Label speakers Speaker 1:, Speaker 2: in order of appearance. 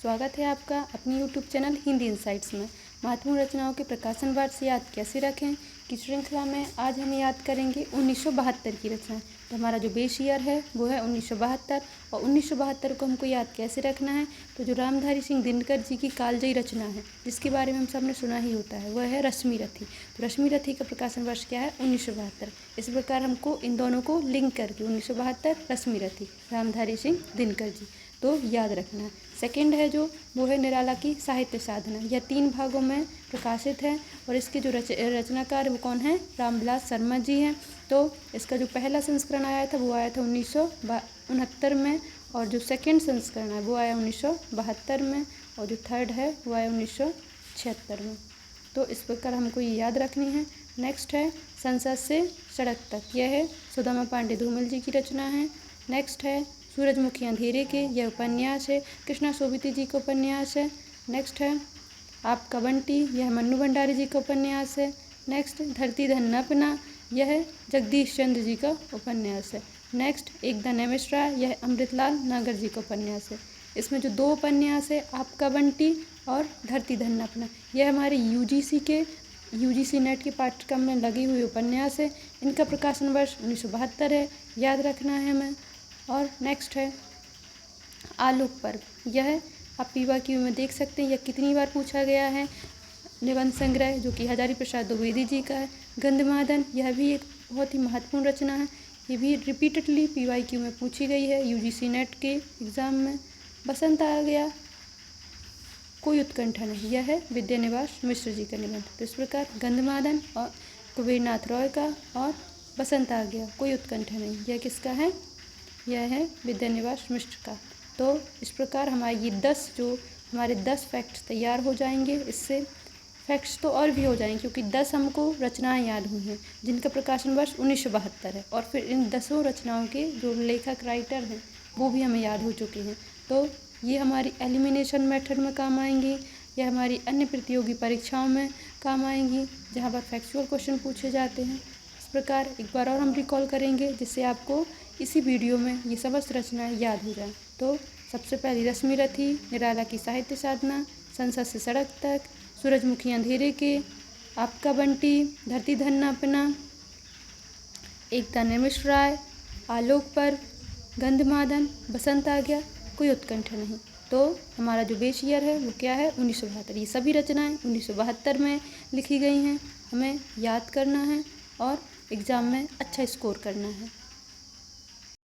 Speaker 1: स्वागत है आपका अपनी यूट्यूब चैनल हिंदी इनसाइट्स में। महत्वपूर्ण रचनाओं के प्रकाशन वर्ष याद कैसे रखें की श्रृंखला में आज हम याद करेंगे 1972 की रचना। तो हमारा जो बेस ईयर है वो है 1972 और 1972 को हमको याद कैसे रखना है। तो जो रामधारी सिंह दिनकर जी की कालजयी रचना है जिसके बारे में हम सबने सुना ही होता है वह है रश्मि रथी। तो रश्मि रथी का प्रकाशन वर्ष क्या है 1972। इस प्रकार हमको इन दोनों को लिंक करके 1972 रश्मि रथी रामधारी सिंह दिनकर जी तो याद रखना है। सेकंड है जो वो है निराला की साहित्य साधना। यह 3 भागों में प्रकाशित है और इसके जो रचनाकार वो कौन है रामविलास शर्मा जी हैं। तो इसका जो पहला संस्करण आया था वो आया था 1969 में और जो सेकंड संस्करण है वो आया 1972 में और जो थर्ड है वो आया 1976 में। तो इस प्रकार हमको ये याद रखनी है। नेक्स्ट है संसद से सड़क तक। यह है सुदामा पांडे धूमिल जी की रचना है। नेक्स्ट है सूरजमुखी अंधेरे के। यह उपन्यास है कृष्णा सोबती जी का उपन्यास है। नेक्स्ट है आपका बंटी। यह मन्नू भंडारी जी का उपन्यास है। नेक्स्ट धरती धन न अपना। यह जगदीश चंद्र जी का उपन्यास है। नेक्स्ट एक द नेमिस्ट्रा। यह अमृतलाल नागर जी का उपन्यास है। इसमें जो 2 उपन्यास है आपका बंटी और धरती धन न अपना यह हमारे यूजीसी नेट के पाठ्यक्रम में लगी हुई उपन्यास है। इनका प्रकाशन वर्ष 1972 है, याद रखना है हमें। और नेक्स्ट है आलोक पर्व। यह आप PYQ में देख सकते हैं यह कितनी बार पूछा गया है। निबंध संग्रह जो कि हजारी प्रसाद द्विवेदी जी का है। गंधमादन यह भी एक बहुत ही महत्वपूर्ण रचना है। ये भी रिपीटेडली PYQ में पूछी गई है यूजीसी नेट के एग्ज़ाम में। बसंत आ गया कोई उत्कंठा नहीं। यह है विद्यानिवास मिश्र जी का निबंध। तो इस प्रकार गंधमादन और कुबेरनाथ रॉय का और बसंत आ गया कोई उत्कंठा नहीं यह किसका है, यह है विद्यानिवास मिश्र का। तो इस प्रकार हमारे ये 10 फैक्ट्स तैयार हो जाएंगे। इससे फैक्ट्स तो और भी हो जाएंगे क्योंकि 10 हमको रचनाएं याद हुई हैं जिनका प्रकाशन वर्ष 1972 है और फिर इन 10 रचनाओं के जो लेखक राइटर हैं वो भी हमें याद हो चुके हैं। तो ये हमारी एलिमिनेशन मेथड में काम आएंगी या हमारी अन्य प्रतियोगी परीक्षाओं में काम आएंगी जहाँ पर फैक्चुअल क्वेश्चन पूछे जाते हैं। इस प्रकार एक बार और हम रिकॉल करेंगे जिससे आपको इसी वीडियो में ये समस्त रचनाएं याद हो जाएं। तो सबसे पहली रश्मि रथी, निराला की साहित्य साधना, संसद से सड़क तक, सूरजमुखी अंधेरे के, आपका बंटी, धरती धन न अपना, एक द नेमिस्ट्रा, आलोक पर्व, गंधमादन, बसंत आ गया कोई उत्कंठा नहीं। तो हमारा जो बेस ईयर है वो क्या है 1972। ये सभी रचनाएं 1972 में लिखी गई हैं। हमें याद करना है और एग्ज़ाम में अच्छा स्कोर करना है।